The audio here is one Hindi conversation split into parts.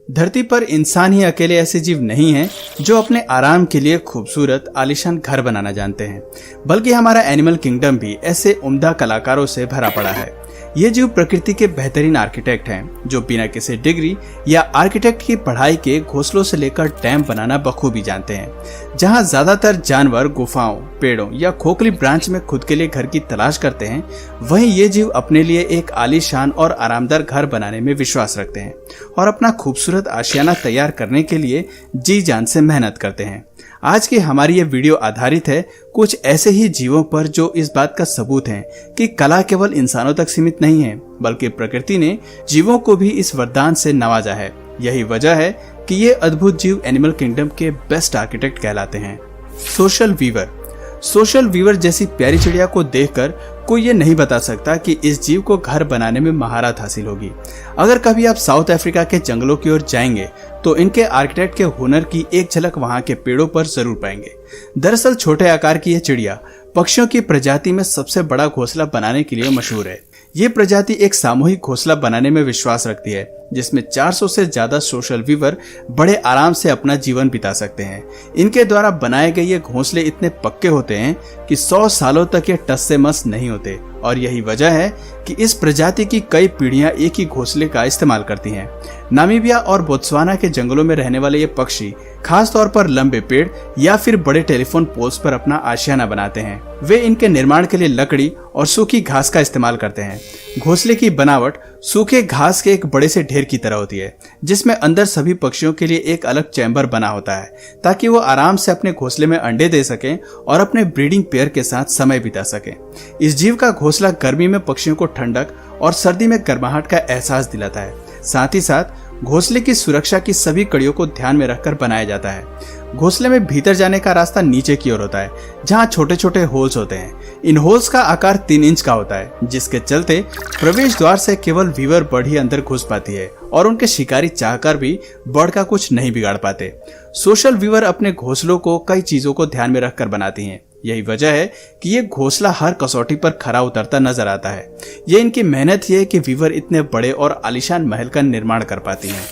धरती पर इंसान ही अकेले ऐसे जीव नहीं हैं जो अपने आराम के लिए खूबसूरत आलीशान घर बनाना जानते हैं, बल्कि हमारा एनिमल किंगडम भी ऐसे उम्दा कलाकारों से भरा पड़ा है। ये जीव प्रकृति के बेहतरीन आर्किटेक्ट हैं जो बिना किसी डिग्री या आर्किटेक्ट की पढ़ाई के घोंसलों से लेकर डैम बनाना बखूबी जानते हैं। जहां ज्यादातर जानवर गुफाओं, पेड़ों या खोखली ब्रांच में खुद के लिए घर की तलाश करते हैं, वहीं ये जीव अपने लिए एक आलीशान और आरामदार घर बनाने में विश्वास रखते हैं और अपना खूबसूरत आशियाना तैयार करने के लिए जी जान से मेहनत करते हैं। आज की हमारी ये वीडियो आधारित है कुछ ऐसे ही जीवों पर जो इस बात का सबूत है कि कला केवल इंसानों तक सीमित नहीं है, बल्कि प्रकृति ने जीवों को भी इस वरदान से नवाजा है। यही वजह है कि ये अद्भुत जीव एनिमल किंगडम के बेस्ट आर्किटेक्ट कहलाते हैं। सोशल वीवर जैसी प्यारी चिड़िया को देखकर कोई ये नहीं बता सकता कि इस जीव को घर बनाने में महारत हासिल होगी। अगर कभी आप साउथ अफ्रीका के जंगलों की ओर जाएंगे तो इनके आर्किटेक्ट के हुनर की एक झलक वहां के पेड़ों पर जरूर पाएंगे। दरअसल छोटे आकार की यह चिड़िया पक्षियों की प्रजाति में सबसे बड़ा घोंसला बनाने के लिए मशहूर है। ये प्रजाति एक सामूहिक घोंसला बनाने में विश्वास रखती है, जिसमें 400 से ज्यादा सोशल वीवर बड़े आराम से अपना जीवन बिता सकते हैं। इनके द्वारा बनाए गए ये घोंसले इतने पक्के होते हैं कि 100 सालों तक ये टस से मस नहीं होते, और यही वजह है कि इस प्रजाति की कई पीढ़ियां एक ही घोंसले का इस्तेमाल करती हैं। नामीबिया और बोत्सवाना के जंगलों में रहने वाले ये पक्षी खास तौर पर लंबे पेड़ या फिर बड़े टेलीफोन पोल्स पर अपना आशियाना बनाते हैं। वे इनके निर्माण के लिए लकड़ी और सूखी घास का इस्तेमाल करते हैं। घोंसले की बनावट सूखे घास के एक बड़े से ढेर की तरह होती है, जिसमें अंदर सभी पक्षियों के लिए एक अलग चैम्बर बना होता है ताकि वो आराम से अपने घोंसले में अंडे दे सकें और अपने ब्रीडिंग पेयर के साथ समय बिता सकें। इस जीव का घोंसला गर्मी में पक्षियों को ठंडक और सर्दी में गर्माहट का एहसास दिलाता है। साथ ही साथ घोंसले की सुरक्षा की सभी कड़ियों को ध्यान में रखकर बनाया जाता है। घोंसले में भीतर जाने का रास्ता नीचे की ओर होता है, जहां छोटे छोटे होल्स होते हैं। इन होल्स का आकार 3 इंच का होता है, जिसके चलते प्रवेश द्वार से केवल वीवर बर्ड ही अंदर घुस पाती है और उनके शिकारी चाहकर भी बर्ड का कुछ नहीं बिगाड़ पाते। सोशल वीवर अपने घोंसलों को कई चीजों को ध्यान में रखकर बनाती हैं। यही वजह है कि ये घोंसला हर कसौटी पर खरा उतरता नजर आता है। ये इनकी मेहनत ही है कि वीवर इतने बड़े और आलीशान महल का निर्माण कर पाती हैं।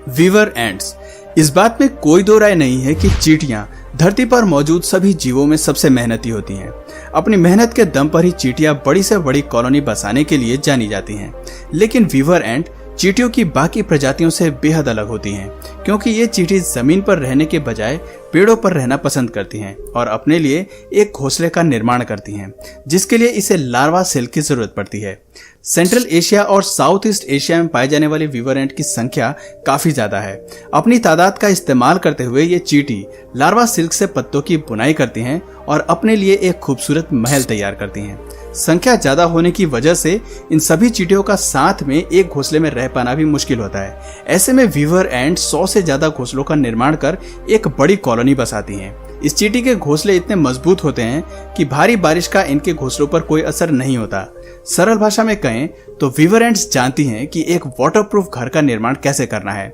Weaver ants. इस बात में कोई दो राय नहीं है कि चींटियां धरती पर मौजूद सभी जीवों में सबसे मेहनती होती हैं। अपनी मेहनत के दम पर ही चींटियां बड़ी से बड़ी कॉलोनी बसाने के लिए जानी जाती हैं। लेकिन वीवर एंट चींटियों की बाकी प्रजातियों से बेहद अलग होती हैं, क्योंकि ये चींटी जमीन पर रहने के बजाय पेड़ों पर रहना पसंद करती हैं और अपने लिए एक घोंसले का निर्माण करती हैं, जिसके लिए इसे लार्वा सेल की जरूरत पड़ती है। सेंट्रल एशिया और साउथ ईस्ट एशिया में पाए जाने वाले वीवर एंट की संख्या काफी ज्यादा है। अपनी तादाद का इस्तेमाल करते हुए ये चींटी लार्वा सिल्क से पत्तों की बुनाई करती हैं और अपने लिए एक खूबसूरत महल तैयार करती हैं। संख्या ज्यादा होने की वजह से इन सभी चींटियों का साथ में एक घोंसले में रह पाना भी मुश्किल होता है। ऐसे में वीवर एंट 100 से ज्यादा घोंसलों का निर्माण कर एक बड़ी कॉलोनी बसाती हैं। इस चींटी के घोंसले इतने मजबूत होते हैं कि भारी बारिश का इनके घोंसलों पर कोई असर नहीं होता। सरल भाषा में कहें तो वीवर एंट्स जानती हैं कि एक वाटरप्रूफ घर का निर्माण कैसे करना है।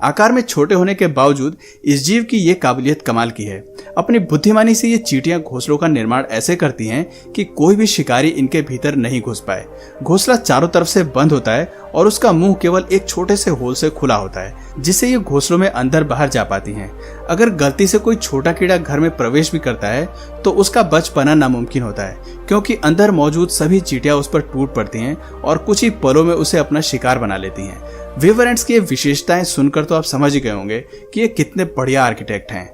आकार में छोटे होने के बावजूद इस जीव की ये काबिलियत कमाल की है। अपनी बुद्धिमानी से ये चींटियां घोंसलों का निर्माण ऐसे करती हैं कि कोई भी शिकारी इनके भीतर नहीं घुस पाए। घोंसला चारों तरफ से बंद होता है और उसका मुंह केवल एक छोटे से होल से खुला होता है, जिससे ये घोंसलों में अंदर बाहर जा पाती हैं। अगर गलती से कोई छोटा कीड़ा घर में प्रवेश भी करता है तो उसका बच पाना नामुमकिन होता है, क्योंकि अंदर मौजूद सभी चींटियां उस पर टूट पड़ती हैं और कुछ ही पलों में उसे अपना शिकार बना लेती हैं। वीवर एंट्स की विशेषताएं सुनकर तो आप समझ ही गए होंगे कि ये कितने बढ़िया आर्किटेक्ट हैं।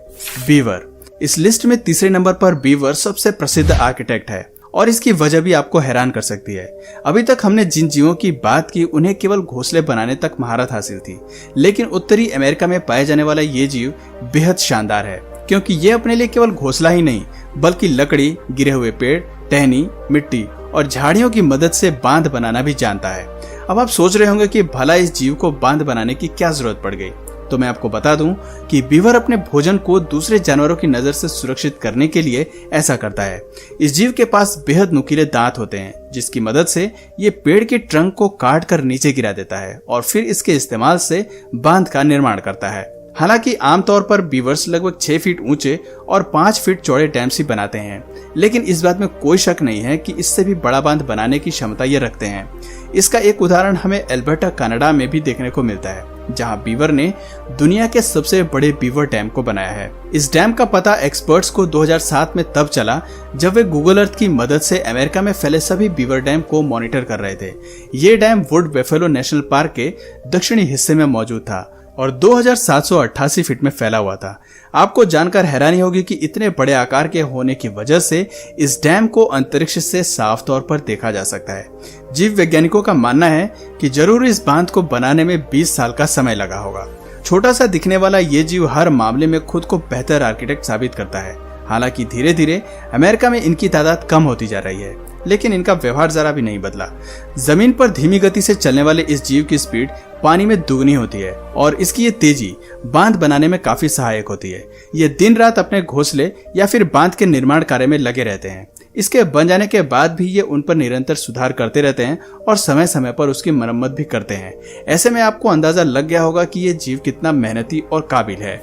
बीवर। इस लिस्ट में तीसरे नंबर पर बीवर सबसे प्रसिद्ध आर्किटेक्ट है और इसकी वजह भी आपको हैरान कर सकती है। अभी तक हमने जिन जीवों की बात की उन्हें केवल घोंसले बनाने तक महारत हासिल थी, लेकिन उत्तरी अमेरिका में पाए जाने वाला ये जीव बेहद शानदार है, क्योंकि ये अपने लिए केवल घोंसला ही नहीं बल्कि लकड़ी, गिरे हुए पेड़, टहनी, मिट्टी और झाड़ियों की मदद से बांध बनाना भी जानता है। अब आप सोच रहे होंगे कि भला इस जीव को बांध बनाने की क्या जरूरत पड़ गई, तो मैं आपको बता दूं कि बीवर अपने भोजन को दूसरे जानवरों की नजर से सुरक्षित करने के लिए ऐसा करता है। इस जीव के पास बेहद नुकीले दांत होते हैं, जिसकी मदद से ये पेड़ के ट्रंक को काट कर नीचे गिरा देता है और फिर इसके इस्तेमाल से बांध का निर्माण करता है। हालांकि आमतौर पर बीवर्स लगभग 6 फीट ऊंचे और 5 फीट चौड़े डैम्स ही बनाते हैं, लेकिन इस बात में कोई शक नहीं है कि इससे भी बड़ा बांध बनाने की क्षमता ये रखते हैं। इसका एक उदाहरण हमें अल्बर्टा कनाडा में भी देखने को मिलता है। जहां बीवर ने दुनिया के सबसे बड़े बीवर डैम को बनाया है। इस डैम का पता एक्सपर्ट्स को 2007 में तब चला जब वे गूगल अर्थ की मदद से अमेरिका में फैले सभी बीवर डैम को मॉनिटर कर रहे थे। ये dam would buffalo national park के दक्षिणी हिस्से में मौजूद था और 2788 फीट में फैला हुआ था। आपको जानकर हैरानी होगी कि इतने बड़े आकार के होने की वजह से इस डैम को अंतरिक्ष से साफ तौर पर देखा जा सकता है। जीव वैज्ञानिकों का मानना है कि जरूर इस बांध को बनाने में 20 साल का समय लगा होगा। छोटा सा दिखने वाला ये जीव हर मामले में खुद को बेहतर आर्किटेक्ट साबित करता है। हालांकि धीरे धीरे अमेरिका में इनकी तादाद कम होती जा रही है, लेकिन इनका व्यवहार जरा भी नहीं बदला। जमीन पर धीमी गति से चलने वाले इस जीव की स्पीड पानी में दुगनी होती है और इसकी ये तेजी बांध बनाने में काफी सहायक होती है। ये दिन रात अपने घोंसले या फिर बांध के निर्माण कार्य में लगे रहते हैं। इसके बन जाने के बाद भी ये उन पर निरंतर सुधार करते रहते हैं और समय समय पर उसकी मरम्मत भी करते हैं। ऐसे में आपको अंदाजा लग गया होगा कि ये जीव कितना मेहनती और काबिल है।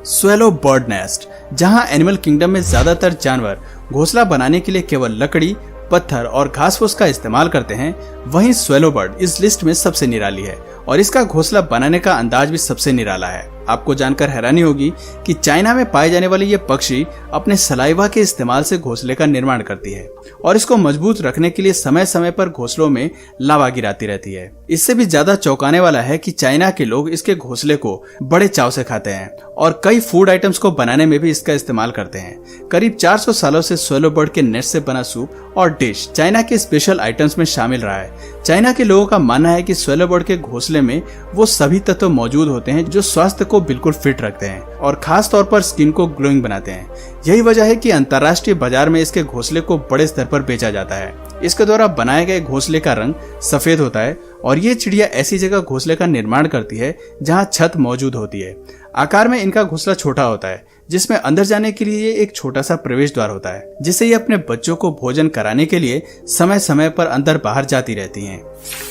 स्वेलो बर्ड नेस्ट, जहां एनिमल किंगडम में ज्यादातर जानवर घोंसला बनाने के लिए केवल लकड़ी, पत्थर और घास फूस का इस्तेमाल करते हैं, वहीं स्वेलो बर्ड इस लिस्ट में सबसे निराली है और इसका घोंसला बनाने का अंदाज भी सबसे निराला है। आपको जानकर हैरानी होगी कि चाइना में पाए जाने वाले ये पक्षी अपने सलाइवा के इस्तेमाल से घोंसले का निर्माण करती है और इसको मजबूत रखने के लिए समय समय पर घोंसलों में लावा गिराती रहती है। इससे भी ज्यादा चौंकाने वाला है कि चाइना के लोग इसके घोंसले को बड़े चाव से खाते हैं और कई फूड आइटम्स को बनाने में भी इसका इस्तेमाल करते हैं। करीब 400 सालों से स्वेलो बर्ड के नेस्ट से बना सूप और डिश चाइना के स्पेशल आइटम्स में शामिल रहा है। चाइना के लोगों का मानना है कि स्वेलो बर्ड के घोंसले में वो सभी तत्व मौजूद होते हैं जो स्वास्थ्य को बिल्कुल फिट रखते हैं और खास तौर पर स्किन को ग्लोइंग बनाते हैं। यही वजह है कि अंतर्राष्ट्रीय बाजार में इसके घोंसले को बड़े स्तर पर बेचा जाता है। इसके द्वारा बनाए गए घोंसले का रंग सफेद होता है और ये चिड़िया ऐसी जगह घोंसले का निर्माण करती है जहां छत मौजूद होती है। आकार में इनका घोंसला छोटा होता है, जिसमें अंदर जाने के लिए एक छोटा सा प्रवेश द्वार होता है, जिससे ये अपने बच्चों को भोजन कराने के लिए समय समय पर अंदर बाहर जाती रहती हैं।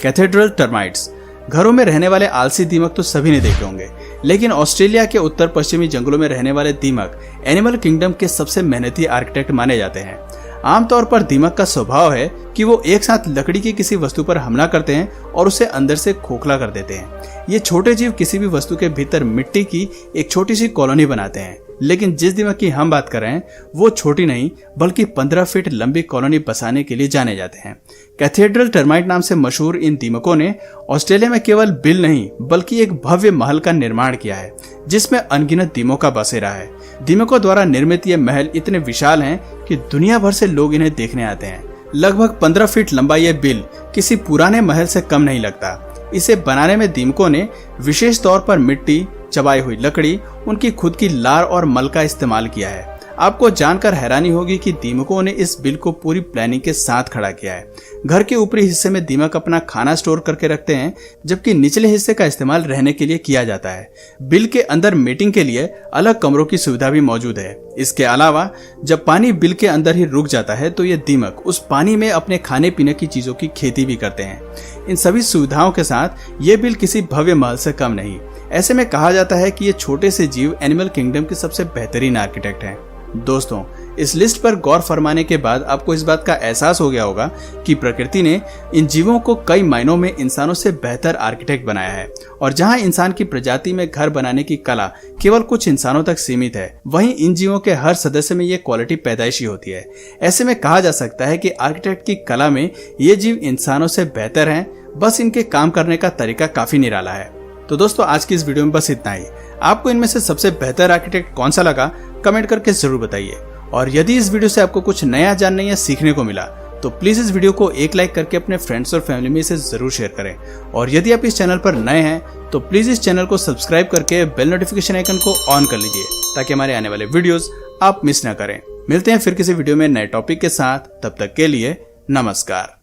कैथेड्रल टर्माइट्स, घरों में रहने वाले आलसी दीमक तो सभी ने देखे होंगे, लेकिन ऑस्ट्रेलिया के उत्तर पश्चिमी जंगलों में रहने वाले दीमक एनिमल किंगडम के सबसे मेहनती आर्किटेक्ट माने जाते हैं। आमतौर पर दीमक का स्वभाव है कि वो एक साथ लकड़ी की किसी वस्तु पर हमला करते हैं और उसे अंदर से खोखला कर देते हैं। ये छोटे जीव किसी भी वस्तु के भीतर मिट्टी की एक छोटी सी कॉलोनी बनाते हैं, लेकिन जिस दीमक की हम बात कर रहे हैं वो छोटी नहीं बल्कि 15 फीट लंबी कॉलोनी बसाने के लिए जाने जाते हैं। कैथेड्रल टर्माइट नाम से मशहूर इन दीमकों ने ऑस्ट्रेलिया में केवल बिल नहीं बल्कि एक भव्य महल का निर्माण किया है, जिसमें अनगिनत दीमकों का बसेरा है। दीमकों द्वारा निर्मित ये महल इतने विशाल हैं कि दुनिया भर से लोग इन्हें देखने आते हैं। लगभग 15 फीट लंबा ये बिल किसी पुराने महल से कम नहीं लगता। इसे बनाने में दीमकों ने विशेष तौर पर मिट्टी, चबाई हुई लकड़ी, उनकी खुद की लार और मल का इस्तेमाल किया है। आपको जानकर हैरानी होगी कि दीमकों ने इस बिल को पूरी प्लानिंग के साथ खड़ा किया है। घर के ऊपरी हिस्से में दीमक अपना खाना स्टोर करके रखते हैं, जबकि निचले हिस्से का इस्तेमाल रहने के लिए किया जाता है। बिल के अंदर मीटिंग के लिए अलग कमरों की सुविधा भी मौजूद है। इसके अलावा जब पानी बिल के अंदर ही रुक जाता है तो ये दीमक उस पानी में अपने खाने पीने की चीजों की खेती भी करते हैं। इन सभी सुविधाओं के साथ ये बिल किसी भव्य महल से कम नहीं। ऐसे में कहा जाता है कि ये छोटे से जीव एनिमल किंगडम के सबसे बेहतरीन आर्किटेक्ट हैं। दोस्तों, इस लिस्ट पर गौर फरमाने के बाद आपको इस बात का एहसास हो गया होगा कि प्रकृति ने इन जीवों को कई मायनों में इंसानों से बेहतर आर्किटेक्ट बनाया है और जहां इंसान की प्रजाति में घर बनाने की कला केवल कुछ इंसानों तक सीमित है, वहीं इन जीवों के हर सदस्य में ये क्वालिटी पैदाइशी होती है। ऐसे में कहा जा सकता है कि आर्किटेक्ट की कला में ये जीव इंसानों से बेहतर हैं, बस इनके काम करने का तरीका काफी निराला है। तो दोस्तों, आज की इस वीडियो में बस इतना ही। आपको इनमें से सबसे बेहतर आर्किटेक्ट कौन सा लगा कमेंट करके जरूर बताइए। और यदि इस वीडियो से आपको कुछ नया जानने या सीखने को मिला तो प्लीज इस वीडियो को एक लाइक करके अपने फ्रेंड्स और फैमिली में इसे जरूर शेयर करें। और यदि आप इस चैनल पर नए हैं तो प्लीज इस चैनल को सब्सक्राइब करके बेल नोटिफिकेशन आइकन को ऑन कर लीजिए ताकि हमारे आने वाले वीडियोस आप मिस ना करें। मिलते हैं फिर किसी वीडियो में नए टॉपिक के साथ, तब तक के लिए नमस्कार।